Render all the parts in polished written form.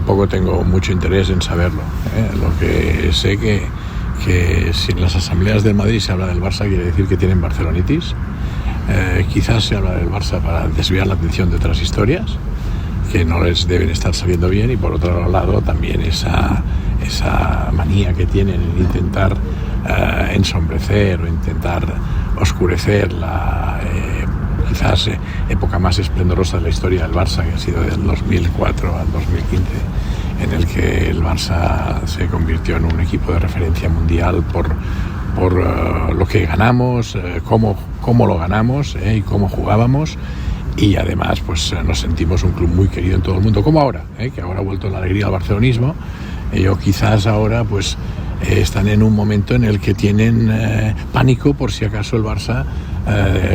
tampoco tengo mucho interés en saberlo. Lo que sé que si en las asambleas del Madrid se habla del Barça, quiere decir que tienen barcelonitis. Quizás se habla del Barça para desviar la atención de otras historias que no les deben estar saliendo bien, y por otro lado también esa manía que tienen en intentar ensombrecer o intentar oscurecer la quizás época más esplendorosa de la historia del Barça, que ha sido del 2004 al 2015, en el que el Barça se convirtió en un equipo de referencia mundial por lo que ganamos, cómo lo ganamos y cómo jugábamos. Y además pues nos sentimos un club muy querido en todo el mundo, como ahora, que ahora ha vuelto la alegría al barcelonismo. Ellos quizás ahora pues están en un momento en el que tienen pánico por si acaso el Barça,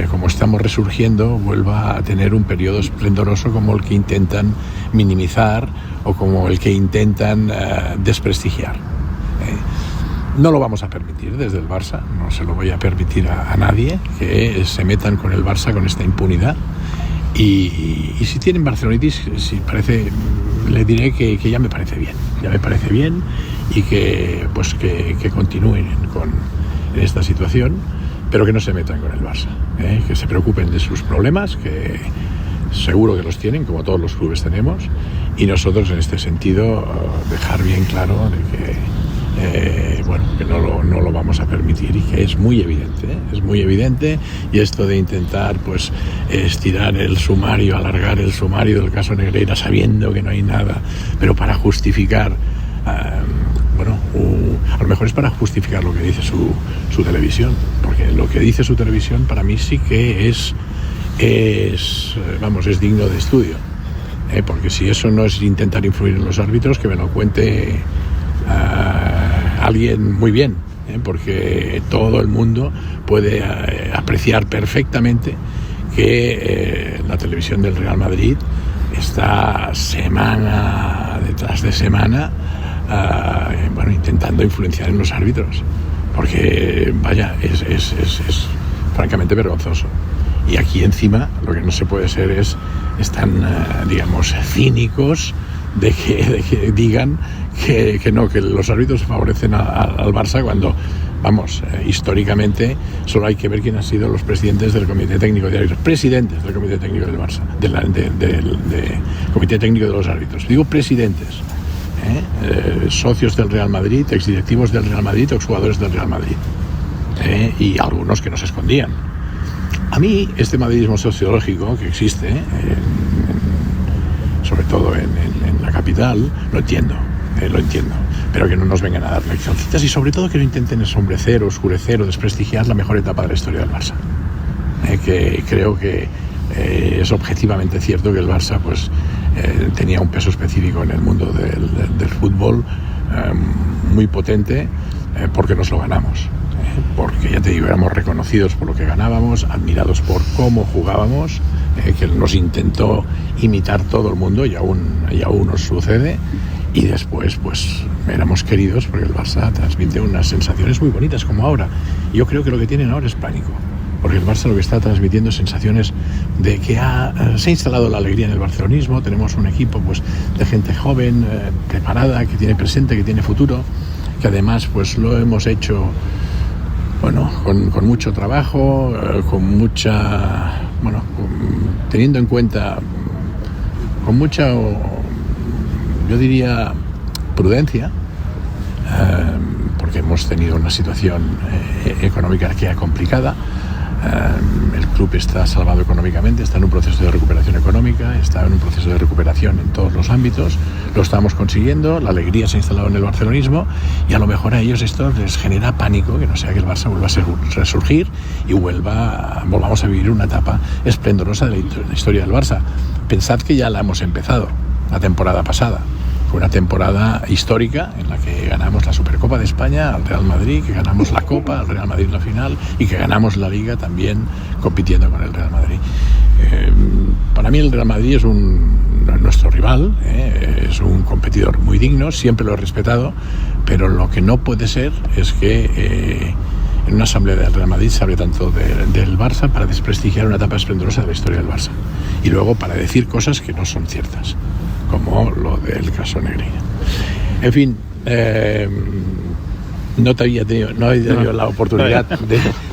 como estamos resurgiendo, vuelva a tener un periodo esplendoroso como el que intentan minimizar o como el que intentan desprestigiar. No lo vamos a permitir desde el Barça, no se lo voy a permitir a nadie que se metan con el Barça con esta impunidad. Y si tienen barcelonitis, le diré que ya me parece bien y que continúen en esta situación, pero que no se metan con el Barça, que se preocupen de sus problemas, que seguro que los tienen, como todos los clubes tenemos, y nosotros en este sentido dejar bien claro de que que no lo vamos a permitir, y que es muy evidente, y esto de intentar pues estirar el sumario, alargar el sumario del caso Negreira sabiendo que no hay nada, pero para justificar, a lo mejor es para justificar lo que dice su televisión, porque lo que dice su televisión para mí sí que es digno de estudio, porque si eso no es intentar influir en los árbitros, que me lo cuente alguien muy bien, porque todo el mundo puede apreciar perfectamente que la televisión del Real Madrid está semana detrás de semana intentando influenciar en los árbitros, porque es francamente vergonzoso. Y aquí encima lo que no se puede ser es tan cínicos de que digan que los árbitros favorecen al Barça, cuando históricamente solo hay que ver quién han sido los presidentes del Comité Técnico de Árbitros, presidentes del Comité Técnico del Barça, del Comité Técnico de los Árbitros. Digo presidentes, socios del Real Madrid, exdirectivos del Real Madrid, exjugadores del Real Madrid, y algunos que no se escondían. A mí este madridismo sociológico que existe, sobre todo en la capital, lo entiendo, pero que no nos vengan a dar leccioncitas, y sobre todo que no intenten ensombrecer, oscurecer o desprestigiar la mejor etapa de la historia del Barça, que creo que es objetivamente cierto que el Barça tenía un peso específico en el mundo del fútbol muy potente, porque nos lo ganamos, porque ya te digo, éramos reconocidos por lo que ganábamos, admirados por cómo jugábamos, que nos intentó imitar todo el mundo, y aún nos sucede, y después éramos queridos porque el Barça transmite unas sensaciones muy bonitas, como ahora. Yo creo que lo que tienen ahora es pánico, porque el Barça lo que está transmitiendo es sensaciones de que se ha instalado la alegría en el barcelonismo. Tenemos un equipo de gente joven, preparada, que tiene presente, que tiene futuro, que además lo hemos hecho con mucho trabajo, teniendo en cuenta, con mucha, yo diría, prudencia, porque hemos tenido una situación económica que era complicada. El club está salvado económicamente, está en un proceso de recuperación económica, está en un proceso de recuperación en todos los ámbitos, lo estamos consiguiendo, la alegría se ha instalado en el barcelonismo, y a lo mejor a ellos esto les genera pánico, que no sea que el Barça vuelva a resurgir y volvamos a vivir una etapa esplendorosa de la historia del Barça. Pensad que ya la hemos empezado la temporada pasada. Fue una temporada histórica en la que ganamos la Supercopa de España al Real Madrid, que ganamos la Copa al Real Madrid en la final, y que ganamos la Liga también compitiendo con el Real Madrid. Para mí el Real Madrid es nuestro rival, es un competidor muy digno, siempre lo he respetado, pero lo que no puede ser es que en una asamblea del Real Madrid se hable tanto del Barça para desprestigiar una etapa esplendorosa de la historia del Barça, y luego para decir cosas que no son ciertas, como lo del caso Negreira. En fin, no había tenido la oportunidad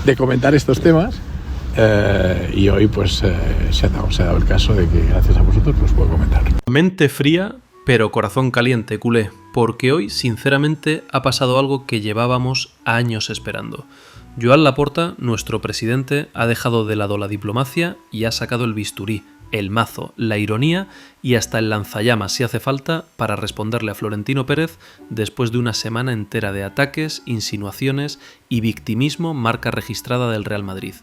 de comentar estos temas. Y hoy pues se ha dado el caso de que gracias a vosotros los puedo comentar. Mente fría pero corazón caliente, culé, porque hoy sinceramente ha pasado algo que llevábamos años esperando. Joan Laporta, nuestro presidente, ha dejado de lado la diplomacia y ha sacado el bisturí, el mazo, la ironía y hasta el lanzallamas si hace falta para responderle a Florentino Pérez después de una semana entera de ataques, insinuaciones y victimismo marca registrada del Real Madrid.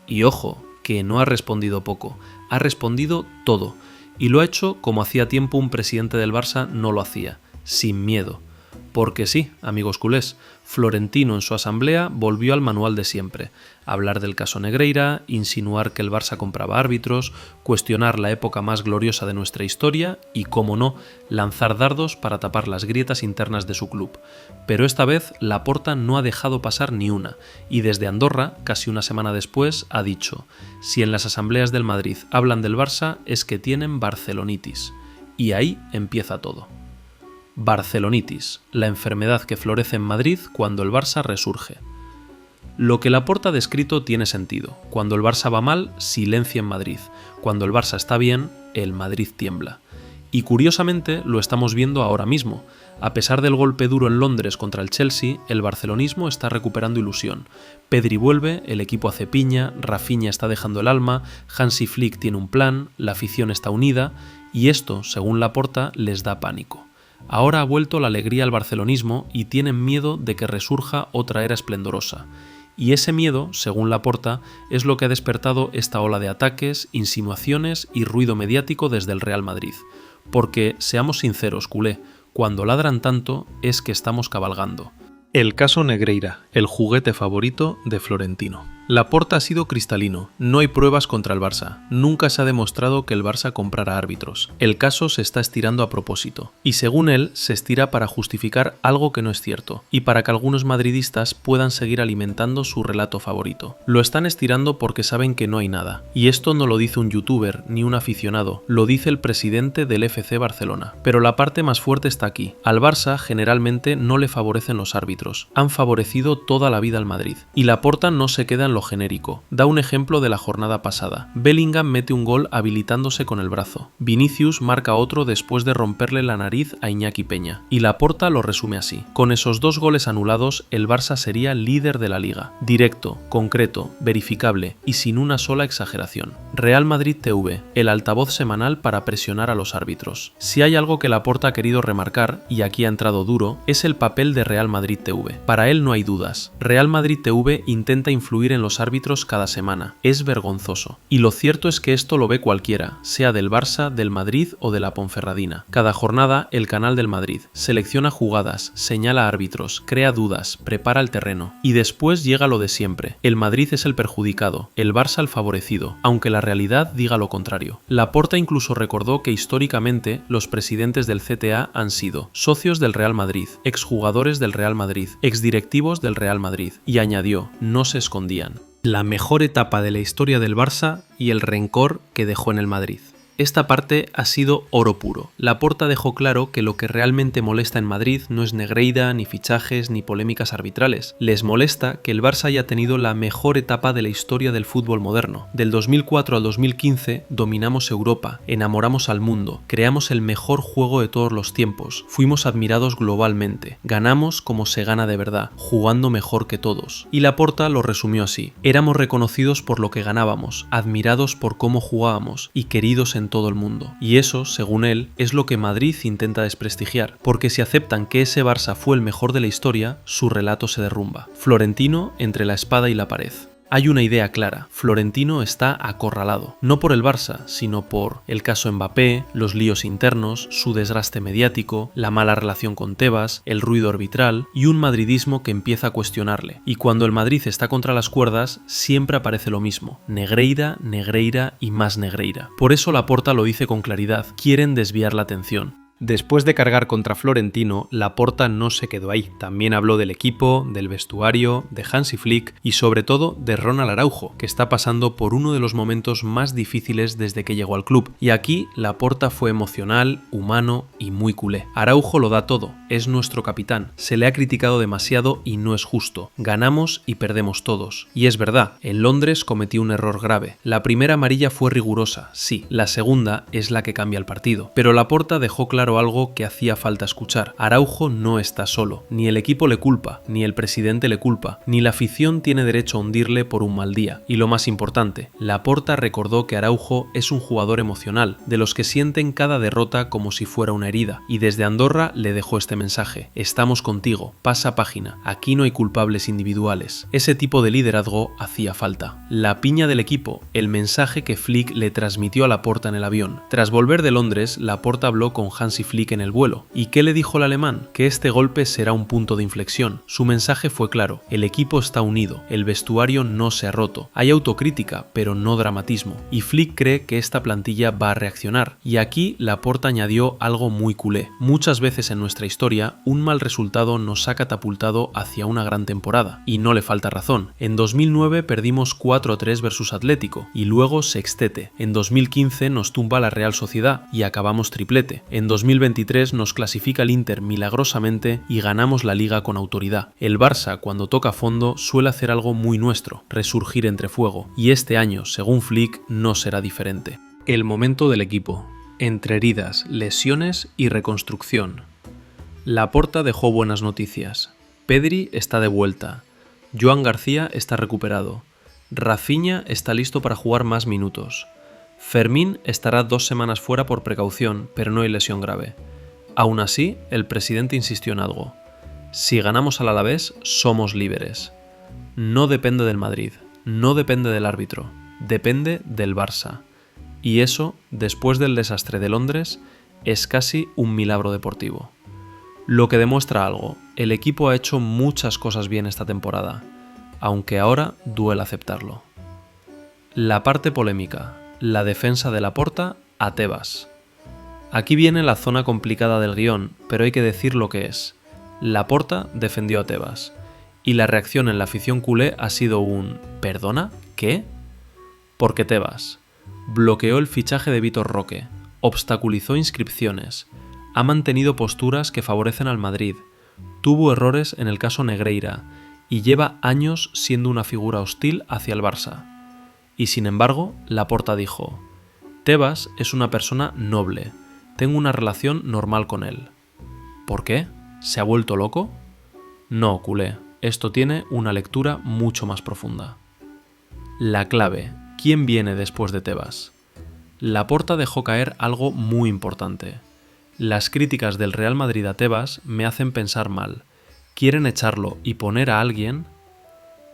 Y ojo, que no ha respondido poco, ha respondido todo, y lo ha hecho como hacía tiempo un presidente del Barça no lo hacía, sin miedo. Porque sí, amigos culés, Florentino en su asamblea volvió al manual de siempre, hablar del caso Negreira, insinuar que el Barça compraba árbitros, cuestionar la época más gloriosa de nuestra historia y, cómo no, lanzar dardos para tapar las grietas internas de su club. Pero esta vez Laporta no ha dejado pasar ni una, y desde Andorra, casi una semana después, ha dicho: si en las asambleas del Madrid hablan del Barça es que tienen barcelonitis. Y ahí empieza todo. Barcelonitis, la enfermedad que florece en Madrid cuando el Barça resurge. Lo que Laporta ha descrito tiene sentido. Cuando el Barça va mal, silencio en Madrid. Cuando el Barça está bien, el Madrid tiembla. Y curiosamente lo estamos viendo ahora mismo. A pesar del golpe duro en Londres contra el Chelsea, el barcelonismo está recuperando ilusión. Pedri vuelve, el equipo hace piña, Rafinha está dejando el alma, Hansi Flick tiene un plan, la afición está unida, y esto, según Laporta, les da pánico. Ahora ha vuelto la alegría al barcelonismo y tienen miedo de que resurja otra era esplendorosa. Y ese miedo, según Laporta, es lo que ha despertado esta ola de ataques, insinuaciones y ruido mediático desde el Real Madrid. Porque, seamos sinceros, culé, cuando ladran tanto es que estamos cabalgando. El caso Negreira, el juguete favorito de Florentino. Laporta ha sido cristalino, no hay pruebas contra el Barça, nunca se ha demostrado que el Barça comprara árbitros. El caso se está estirando a propósito, y según él, se estira para justificar algo que no es cierto, y para que algunos madridistas puedan seguir alimentando su relato favorito. Lo están estirando porque saben que no hay nada, y esto no lo dice un youtuber ni un aficionado, lo dice el presidente del FC Barcelona. Pero la parte más fuerte está aquí. Al Barça generalmente no le favorecen los árbitros, han favorecido toda la vida al Madrid, y Laporta no se queda en lo genérico. Da un ejemplo de la jornada pasada. Bellingham mete un gol habilitándose con el brazo. Vinicius marca otro después de romperle la nariz a Iñaki Peña. Y Laporta lo resume así: con esos 2 goles anulados, el Barça sería líder de la liga. Directo, concreto, verificable y sin una sola exageración. Real Madrid TV, el altavoz semanal para presionar a los árbitros. Si hay algo que Laporta ha querido remarcar, y aquí ha entrado duro, es el papel de Real Madrid TV. Para él no hay dudas. Real Madrid TV intenta influir en los árbitros cada semana. Es vergonzoso. Y lo cierto es que esto lo ve cualquiera, sea del Barça, del Madrid o de la Ponferradina. Cada jornada, el canal del Madrid selecciona jugadas, señala árbitros, crea dudas, prepara el terreno. Y después llega lo de siempre. El Madrid es el perjudicado, el Barça el favorecido, aunque la realidad diga lo contrario. Laporta incluso recordó que históricamente los presidentes del CTA han sido socios del Real Madrid, exjugadores del Real Madrid, exdirectivos del Real Madrid, y añadió: no se escondían. La mejor etapa de la historia del Barça y el rencor que dejó en el Madrid. Esta parte ha sido oro puro. Laporta dejó claro que lo que realmente molesta en Madrid no es Negreira, ni fichajes, ni polémicas arbitrales. Les molesta que el Barça haya tenido la mejor etapa de la historia del fútbol moderno. Del 2004 al 2015 dominamos Europa, enamoramos al mundo, creamos el mejor juego de todos los tiempos, fuimos admirados globalmente, ganamos como se gana de verdad, jugando mejor que todos. Y Laporta lo resumió así: éramos reconocidos por lo que ganábamos, admirados por cómo jugábamos y queridos en todo el mundo. Y eso, según él, es lo que Madrid intenta desprestigiar, porque si aceptan que ese Barça fue el mejor de la historia, su relato se derrumba. Florentino entre la espada y la pared. Hay una idea clara: Florentino está acorralado, no por el Barça, sino por el caso Mbappé, los líos internos, su desgaste mediático, la mala relación con Tebas, el ruido arbitral y un madridismo que empieza a cuestionarle. Y cuando el Madrid está contra las cuerdas, siempre aparece lo mismo: Negreira, Negreira y más Negreira. Por eso Laporta lo dice con claridad: quieren desviar la atención. Después de cargar contra Florentino, Laporta no se quedó ahí. También habló del equipo, del vestuario, de Hansi Flick y sobre todo de Ronald Araujo, que está pasando por uno de los momentos más difíciles desde que llegó al club. Y aquí Laporta fue emocional, humano y muy culé. Araujo lo da todo, es nuestro capitán. Se le ha criticado demasiado y no es justo. Ganamos y perdemos todos. Y es verdad, en Londres cometió un error grave. La primera amarilla fue rigurosa, sí. La segunda es la que cambia el partido. Pero Laporta dejó claro algo que hacía falta escuchar. Araujo no está solo. Ni el equipo le culpa, ni el presidente le culpa, ni la afición tiene derecho a hundirle por un mal día. Y lo más importante, Laporta recordó que Araujo es un jugador emocional, de los que sienten cada derrota como si fuera una herida. Y desde Andorra le dejó este mensaje: estamos contigo, pasa página, aquí no hay culpables individuales. Ese tipo de liderazgo hacía falta. La piña del equipo, el mensaje que Flick le transmitió a Laporta en el avión. Tras volver de Londres, Laporta habló con Hansi Flick en el vuelo. ¿Y qué le dijo el alemán? Que este golpe será un punto de inflexión. Su mensaje fue claro: el equipo está unido, el vestuario no se ha roto, hay autocrítica, pero no dramatismo. Y Flick cree que esta plantilla va a reaccionar. Y aquí Laporta añadió algo muy culé. Muchas veces en nuestra historia, un mal resultado nos ha catapultado hacia una gran temporada. Y no le falta razón. En 2009 perdimos 4-3 versus Atlético, y luego sextete. En 2015 nos tumba la Real Sociedad y acabamos triplete. En 2023 nos clasifica el Inter milagrosamente y ganamos la Liga con autoridad. El Barça, cuando toca fondo, suele hacer algo muy nuestro: resurgir entre fuego. Y este año, según Flick, no será diferente. El momento del equipo. Entre heridas, lesiones y reconstrucción. Laporta dejó buenas noticias. Pedri está de vuelta. Joan García está recuperado. Rafinha está listo para jugar más minutos. Fermín estará 2 semanas fuera por precaución, pero no hay lesión grave. Aún así, el presidente insistió en algo: si ganamos al Alavés, somos líderes. No depende del Madrid, no depende del árbitro, depende del Barça. Y eso, después del desastre de Londres, es casi un milagro deportivo. Lo que demuestra algo: el equipo ha hecho muchas cosas bien esta temporada, aunque ahora duele aceptarlo. La parte polémica. La defensa de Laporta a Tebas. Aquí viene la zona complicada del guión, pero hay que decir lo que es. Laporta defendió a Tebas, y la reacción en la afición culé ha sido un ¿perdona? ¿Qué? Porque Tebas bloqueó el fichaje de Vitor Roque, obstaculizó inscripciones, ha mantenido posturas que favorecen al Madrid, tuvo errores en el caso Negreira y lleva años siendo una figura hostil hacia el Barça. Y sin embargo, Laporta dijo: Tebas es una persona noble, tengo una relación normal con él. ¿Por qué? ¿Se ha vuelto loco? No, culé, esto tiene una lectura mucho más profunda. La clave: ¿quién viene después de Tebas? Laporta dejó caer algo muy importante. Las críticas del Real Madrid a Tebas me hacen pensar mal. ¿Quieren echarlo y poner a alguien?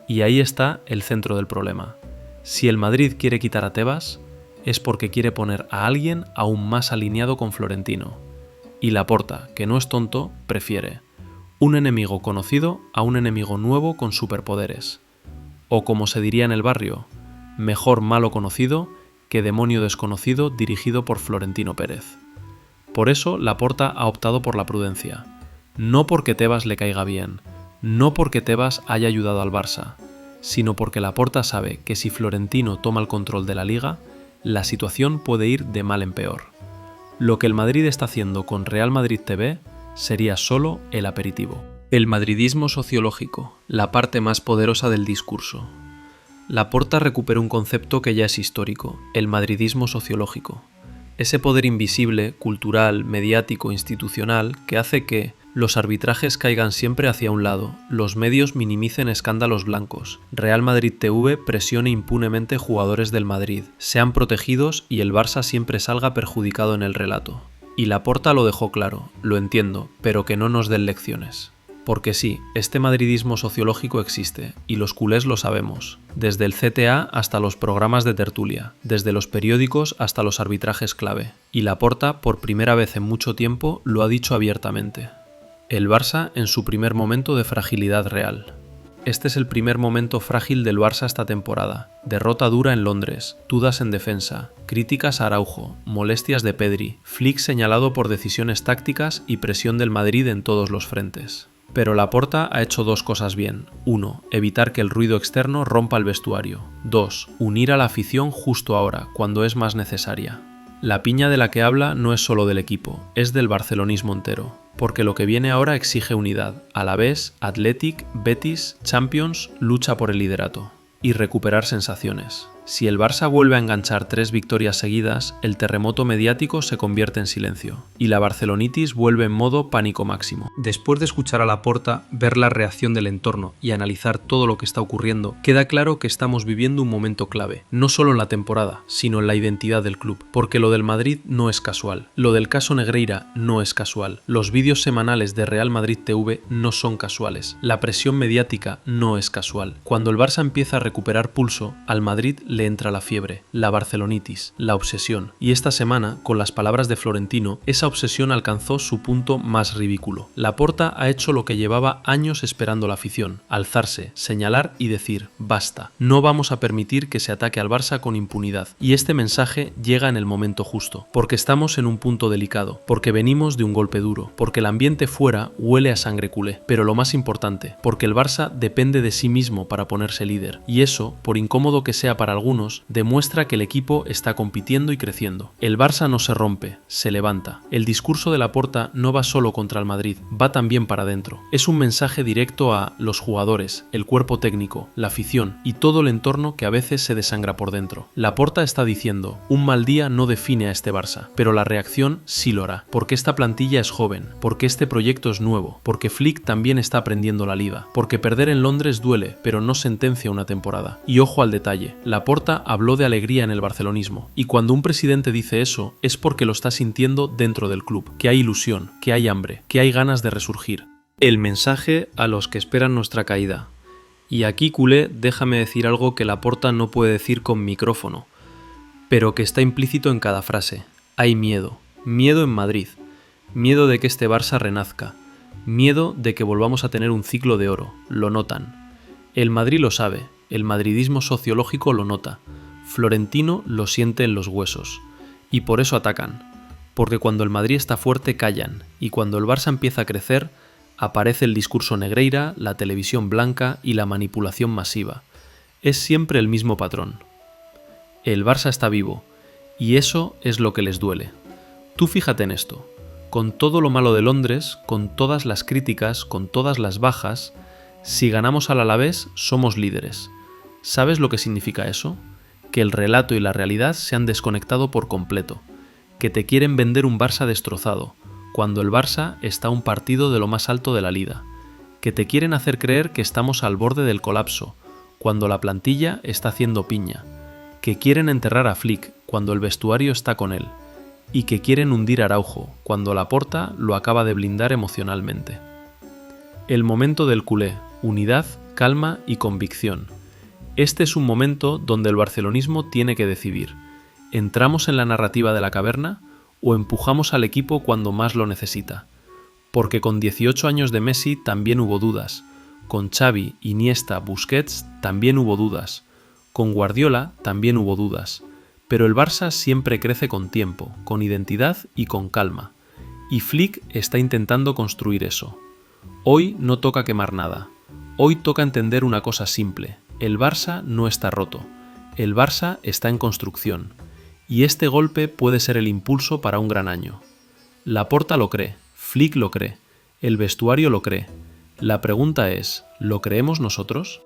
Y ahí está el centro del problema. Si el Madrid quiere quitar a Tebas, es porque quiere poner a alguien aún más alineado con Florentino. Y Laporta, que no es tonto, prefiere un enemigo conocido a un enemigo nuevo con superpoderes. O como se diría en el barrio, mejor malo conocido que demonio desconocido dirigido por Florentino Pérez. Por eso Laporta ha optado por la prudencia. No porque Tebas le caiga bien, no porque Tebas haya ayudado al Barça, sino porque Laporta sabe que si Florentino toma el control de la Liga, la situación puede ir de mal en peor. Lo que el Madrid está haciendo con Real Madrid TV sería solo el aperitivo. El madridismo sociológico, la parte más poderosa del discurso. Laporta recupera un concepto que ya es histórico: el madridismo sociológico. Ese poder invisible, cultural, mediático, institucional, que hace que los arbitrajes caigan siempre hacia un lado, los medios minimicen escándalos blancos, Real Madrid TV presione impunemente jugadores del Madrid, sean protegidos y el Barça siempre salga perjudicado en el relato. Y Laporta lo dejó claro: lo entiendo, pero que no nos den lecciones. Porque sí, este madridismo sociológico existe, y los culés lo sabemos, desde el CTA hasta los programas de tertulia, desde los periódicos hasta los arbitrajes clave. Y Laporta, por primera vez en mucho tiempo, lo ha dicho abiertamente. El Barça en su primer momento de fragilidad real. este es el primer momento frágil del Barça esta temporada. Derrota dura en Londres, dudas en defensa, críticas a Araujo, molestias de Pedri, Flick señalado por decisiones tácticas y presión del Madrid en todos los frentes. Pero Laporta ha hecho dos cosas bien. 1. Evitar que el ruido externo rompa el vestuario. 2. Unir a la afición justo ahora, cuando es más necesaria. La piña de la que habla no es solo del equipo, es del barcelonismo entero. Porque lo que viene ahora exige unidad. Alavés, Athletic, Betis, Champions, lucha por el liderato. Y recuperar sensaciones. Si el Barça vuelve a enganchar 3 victorias seguidas, el terremoto mediático se convierte en silencio, y la barcelonitis vuelve en modo pánico máximo. Después de escuchar a Laporta, ver la reacción del entorno y analizar todo lo que está ocurriendo, queda claro que estamos viviendo un momento clave, no solo en la temporada, sino en la identidad del club, porque lo del Madrid no es casual, lo del caso Negreira no es casual, los vídeos semanales de Real Madrid TV no son casuales, la presión mediática no es casual. Cuando el Barça empieza a recuperar pulso, al Madrid le entra la fiebre, la barcelonitis, la obsesión. Y esta semana, con las palabras de Florentino, esa obsesión alcanzó su punto más ridículo. Laporta ha hecho lo que llevaba años esperando la afición: alzarse, señalar y decir, basta, no vamos a permitir que se ataque al Barça con impunidad. Y este mensaje llega en el momento justo, porque estamos en un punto delicado, porque venimos de un golpe duro, porque el ambiente fuera huele a sangre culé, pero lo más importante, porque el Barça depende de sí mismo para ponerse líder. Y eso, por incómodo que sea para algunos, demuestra que el equipo está compitiendo y creciendo. El Barça no se rompe, se levanta. El discurso de Laporta no va solo contra el Madrid, va también para adentro. Es un mensaje directo a los jugadores, el cuerpo técnico, la afición y todo el entorno que a veces se desangra por dentro. Laporta está diciendo, un mal día no define a este Barça, pero la reacción sí lo hará, porque esta plantilla es joven, porque este proyecto es nuevo, porque Flick también está aprendiendo la liga, porque perder en Londres duele, pero no sentencia una temporada. Y ojo al detalle, Laporta habló de alegría en el barcelonismo, y cuando un presidente dice eso es porque lo está sintiendo dentro del club, que hay ilusión, que hay hambre, que hay ganas de resurgir. El mensaje a los que esperan nuestra caída. Y aquí, culé, déjame decir algo que Laporta no puede decir con micrófono, pero que está implícito en cada frase. Hay miedo, miedo en Madrid, miedo de que este Barça renazca, miedo de que volvamos a tener un ciclo de oro, lo notan. El Madrid lo sabe. El madridismo sociológico lo nota, Florentino lo siente en los huesos, y por eso atacan, porque cuando el Madrid está fuerte callan, y cuando el Barça empieza a crecer, aparece el discurso Negreira, la televisión blanca y la manipulación masiva. Es siempre el mismo patrón. El Barça está vivo, y eso es lo que les duele. Tú fíjate en esto, con todo lo malo de Londres, con todas las críticas, con todas las bajas, si ganamos al Alavés, somos líderes. ¿Sabes lo que significa eso? Que el relato y la realidad se han desconectado por completo. Que te quieren vender un Barça destrozado, cuando el Barça está a un partido de lo más alto de la liga. Que te quieren hacer creer que estamos al borde del colapso, cuando la plantilla está haciendo piña. Que quieren enterrar a Flick, cuando el vestuario está con él. Y que quieren hundir a Araujo, cuando Laporta lo acaba de blindar emocionalmente. El momento del culé, unidad, calma y convicción. Este es un momento donde el barcelonismo tiene que decidir. ¿Entramos en la narrativa de la caverna o empujamos al equipo cuando más lo necesita? Porque con 18 años de Messi también hubo dudas. Con Xavi, Iniesta, Busquets también hubo dudas. Con Guardiola también hubo dudas. Pero el Barça siempre crece con tiempo, con identidad y con calma. Y Flick está intentando construir eso. Hoy no toca quemar nada. Hoy toca entender una cosa simple. El Barça no está roto. El Barça está en construcción. Y este golpe puede ser el impulso para un gran año. Laporta lo cree, Flick lo cree, el vestuario lo cree. La pregunta es, ¿lo creemos nosotros?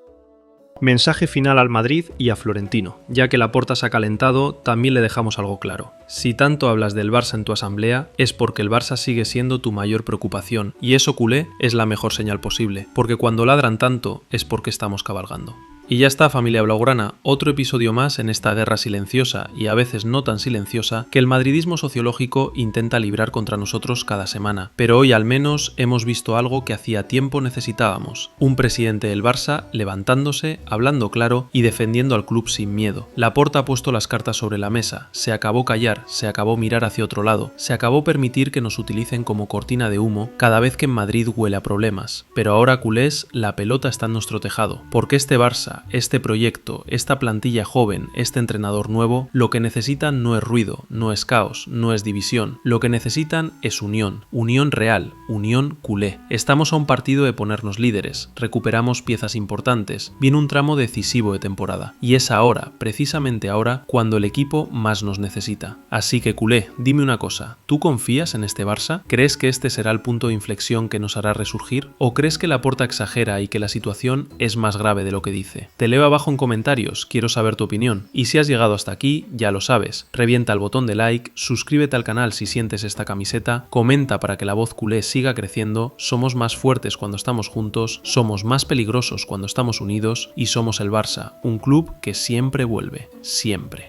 Mensaje final al Madrid y a Florentino. Ya que Laporta se ha calentado, también le dejamos algo claro. Si tanto hablas del Barça en tu asamblea, es porque el Barça sigue siendo tu mayor preocupación, y eso, culé, es la mejor señal posible, porque cuando ladran tanto es porque estamos cabalgando. Y ya está, familia blaugrana, otro episodio más en esta guerra silenciosa y a veces no tan silenciosa que el madridismo sociológico intenta librar contra nosotros cada semana. Pero hoy al menos hemos visto algo que hacía tiempo necesitábamos. Un presidente del Barça levantándose, hablando claro y defendiendo al club sin miedo. Laporta ha puesto las cartas sobre la mesa, se acabó callar, se acabó mirar hacia otro lado, se acabó permitir que nos utilicen como cortina de humo cada vez que en Madrid huele a problemas. Pero ahora, culés, la pelota está en nuestro tejado, porque este Barça, este proyecto, esta plantilla joven, este entrenador nuevo, lo que necesitan no es ruido, no es caos, no es división. Lo que necesitan es unión, unión real, unión culé. Estamos a un partido de ponernos líderes, recuperamos piezas importantes, viene un tramo decisivo de temporada. Y es ahora, precisamente ahora, cuando el equipo más nos necesita. Así que culé, dime una cosa, ¿tú confías en este Barça? ¿Crees que este será el punto de inflexión que nos hará resurgir? ¿O crees que Laporta exagera y que la situación es más grave de lo que dice? Te leo abajo en comentarios, quiero saber tu opinión. Y si has llegado hasta aquí, ya lo sabes, revienta el botón de like, suscríbete al canal si sientes esta camiseta, comenta para que la voz culé siga creciendo, somos más fuertes cuando estamos juntos, somos más peligrosos cuando estamos unidos y somos el Barça, un club que siempre vuelve, siempre.